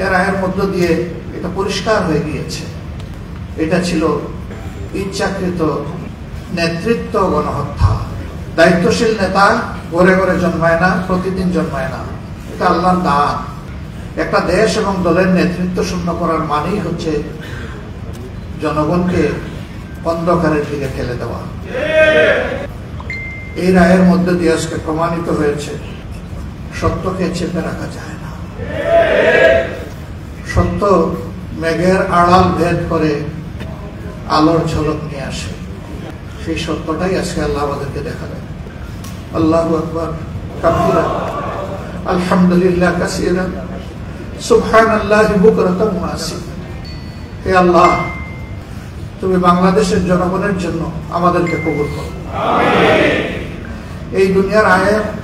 এ রায়ের মধ্য দিয়ে এটা পরিষ্কার হয়ে গিয়েছে, এটা ছিল ইচ্ছাকৃত নেতৃত্ব গণহত্যা। দায়িত্বশীল নেতা ঘরে ঘরে জন্মায় না, প্রতিদিন জন্মায় না, এটা আল্লাহর দান। একটা দেশ এবং দলের নেতৃত্ব শূন্য করার মানেই হচ্ছে জনগণকে অন্ধকারের দিকে ঠেলে দেওয়া। এই রায়ের মধ্যে দিয়ে আজকে প্রমাণিত হয়েছে সত্যকে চেপে রাখা যায় না। সত্য মেঘের আড়াল ভেদ করে আলোর ঝলক নিয়ে আসে। সেই সত্যটাই আজকে আল্লাহ আমাদেরকে দেখালেন। আল্লাহু আকবার কাবীরা, আলহামদুলিল্লাহ কাসীরা, সুবহানাল্লাহি বুকরাতাম ওয়া আসীলা। হে আল্লাহ, তুমি বাংলাদেশের জনগণের জন্য আমাদেরকে কবুল করো। আমিন। এই দুনিয়ার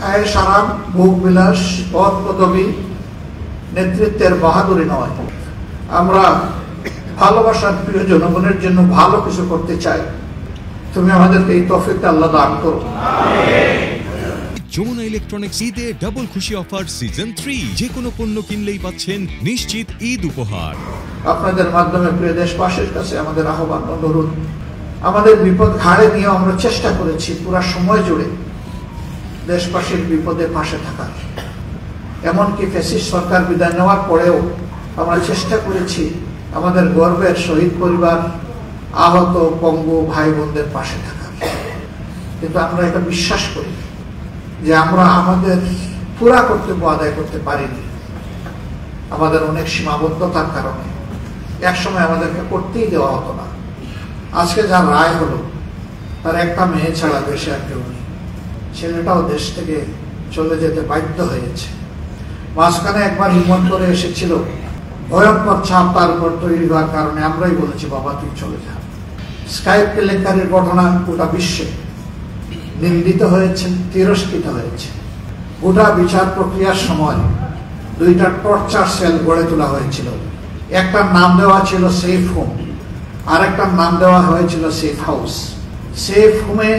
আয়েশ আরাম, ভোগ বিলাস, পদ পদবী, নেতৃত্বের বাহাদুরি নয়। আমরা ভালোবাসার প্রিয় জনগণের জন্য ভালো কিছু করতে চাই। তুমি আমাদেরকে এই তৌফিক আল্লাহ দান করো। যমুনা ইলেকট্রনিক্স ঈদে ডাবল খুশি অফার সিজন 3, যে কোনো পণ্য কিনলেই পাচ্ছেন নিশ্চিত ঈদ উপহার। আপনাদের মাধ্যমে প্রিয় দেশবাসীর কাছে আমাদের আহ্বান, অনুরোধ, আমাদের বিপদ ঘাড়ে নিয়ে আমরা চেষ্টা করেছি পুরা সময় জুড়ে দেশবাসীর বিপদে পাশে থাকার। এমনকি ফ্যাসিস্ট সরকার বিদায় নেওয়ার পরেও আমরা চেষ্টা করেছি আমাদের গর্বের শহীদ পরিবার, আহত পঙ্গু ভাই বোনদের পাশে থাকার। কিন্তু আমরা এটা বিশ্বাস করি যে আমরা আমাদের পুরা কর্তব্য আদায় করতে পারিনি। আমাদের অনেক সীমাবদ্ধতার কারণে একসময় আমাদেরকে করতেই দেওয়া হতো না। আজকে যার রায় হলো, তার একটা মেয়ে ছাড়া দেশে আর কেউ নেই। ছেলেটাও দেশ থেকে চলে যেতে বাধ্য হয়েছে। মাঝখানে একবার হিম্মত করে এসেছিল, ভয়ঙ্কর ছাপ তার উপর তৈরি হওয়ার কারণে আমরাই বলেছি, বাবা তুই চলে যা। স্কাইপ কেলেঙ্কারির ঘটনা গোটা বিশ্বে নিন্দিত হয়েছে, তিরস্কৃত হয়েছে। গোটা বিচার প্রক্রিয়ার সময় 2টা টর্চার সেল গড়ে তোলা হয়েছিল। একটার নাম দেওয়া ছিল সেফ হোম, আর একটার নাম দেওয়া হয়েছিল সেফ হাউস। সেফ হোমে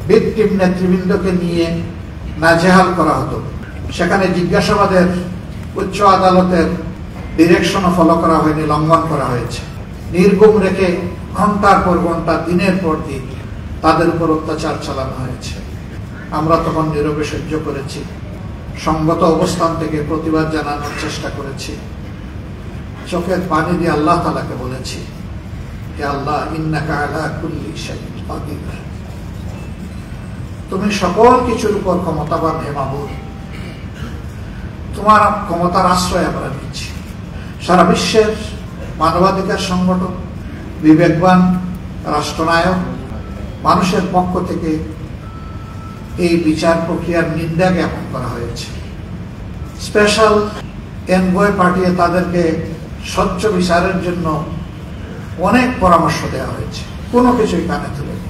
ভিকটিম নেতৃবৃন্দকে নিয়ে নাজেহাল করা হতো। সেখানে জিজ্ঞাসাবাদের উচ্চ আদালতের ডিরেকশনও ফলো করা হয়নি, লঙ্ঘন করা হয়েছে। নির্গুম রেখে ঘন্টার পর ঘন্টা, দিনের পর দিন তাদের উপর অত্যাচার চালানো হয়েছে। আমরা তখন নীরবে সহ্য করেছি, সঙ্গত অবস্থান থেকে প্রতিবাদ জানানোর চেষ্টা করেছি। চোখের পানি দিয়ে আল্লাহ তাআলাকে বলেছি, হে আল্লাহ, ইন্নাকা আলা কুল্লি শাইইন কাদির, তুমি সকল কিছুর উপর ক্ষমতাবান, হে মাবুদ, তোমার ক্ষমতার আশ্রয় আমরা নিচ্ছি। সারা বিশ্বের মানবাধিকার সংগঠন, বিবেকবান রাষ্ট্রনায়ক, মানুষের পক্ষ থেকে এই বিচার প্রক্রিয়ার নিন্দা জ্ঞাপন করা হয়েছে। স্পেশাল এনভয় পাঠিয়ে তাদেরকে স্বচ্ছ বিচারের জন্য অনেক পরামর্শ দেওয়া হয়েছে। কোনো কিছুই কানে তুলেনি,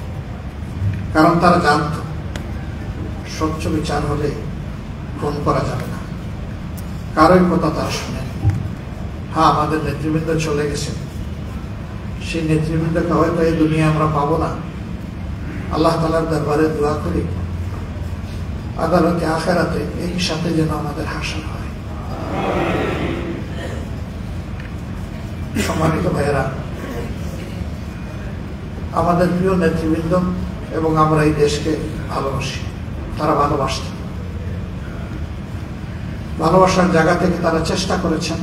কারণ তারা জানত স্বচ্ছ বিচার হলে খুন করা যাবে না। কারোই কথা তারা শুনেন। হ্যাঁ, আমাদের নেতৃবৃন্দ চলে গেছে, সেই নেতৃবৃন্দকে হয়তো এই দুনিয়া আমরা পাবো না। আল্লাহ তাআলার দরবারে দোয়া করি, আদালতে আখিরাতে এই সাথে যেন আমাদের হাসর হয়। সম্মানিত ভাইয়েরা, আমাদের প্রিয় নেতৃবৃন্দ এবং আমরা এই দেশকে ভালোবাসি। তারা ভালোবাসতেন, ভালোবাসার জায়গা থেকে তারা চেষ্টা করেছেন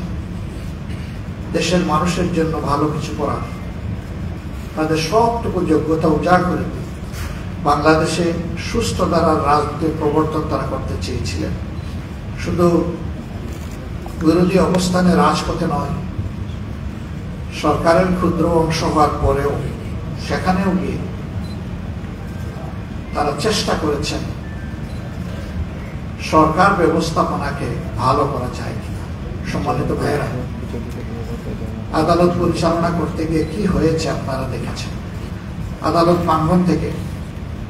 দেশের মানুষের জন্য ভালো কিছু করার। তাদের সবটুকু যোগ্যতা উজাড় করে দিয়ে বাংলাদেশে সুস্থ ধারার রাজনীতির প্রবর্তন তারা করতে চেয়েছিলেন। শুধু বিরোধী অবস্থানে রাজপথে নয়, সরকারের ক্ষুদ্র অংশ হওয়ার পরেও সেখানেও গিয়ে তারা চেষ্টা করেছেন সরকার ব্যবস্থাপনাকে ভালো করা যায় কিনা। সম্মানিত ভাইয়েরা, আদালত পরিচালনা করতে গিয়ে কি হয়েছে আপনারা দেখেছেন। আদালত প্রাঙ্গণ থেকে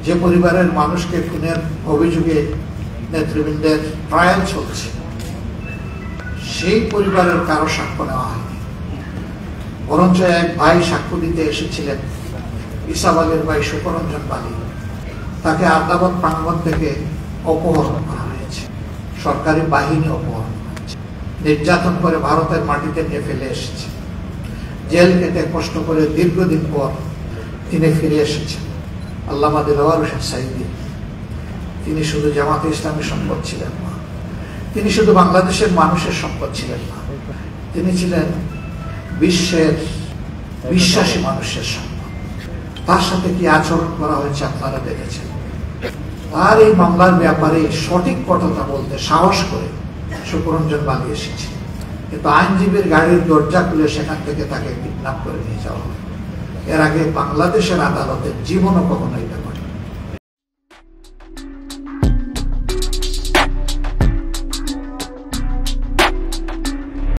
যে পরিবারের মানুষকে খুনের অভিযোগে নেতৃবৃন্দের ট্রায়াল চলছে, সেই পরিবারের কারো সাক্ষ্য নেওয়া হয়নি। বরঞ্চ এক ভাই সাক্ষ্য দিতে এসেছিলেন, ইসাব আলীর ভাই সুকরঞ্জন বালী। তাকে আদালত প্রাঙ্গণ থেকে অপহরণ করা হয়েছে, সরকারি বাহিনী অপহরণ করেছে। নির্যাতন করে ভারতের মাটিতে নিয়ে ফেলে এসেছে। জেল কেটে কষ্ট করে দীর্ঘদিন পর তিনি ফিরে এসেছেন। আল্লামা দিলওয়ার হোসেন সাঈদী, তিনি শুধু জামাতে ইসলামী সম্পদ ছিলেন না, তিনি শুধু বাংলাদেশের মানুষের সম্পদ ছিলেন না, তিনি ছিলেন বিশ্বের বিশ্বাসী মানুষের সম্পদ। তার সাথে কি আচরণ করা হয়েছে আপনারা দেখেছেন। তার এই মামলার ব্যাপারে সঠিক কথা বলতে সাহস করে সুকরঞ্জন পালিয়ে এসেছে, কিন্তু আইনজীবীর গাড়ির দরজা খুলে সেখান থেকে তাকে কিডন্যাপ করে নিয়ে যাওয়া হয়। এর আগে বাংলাদেশের আদালতের জীবনও কখনো এটা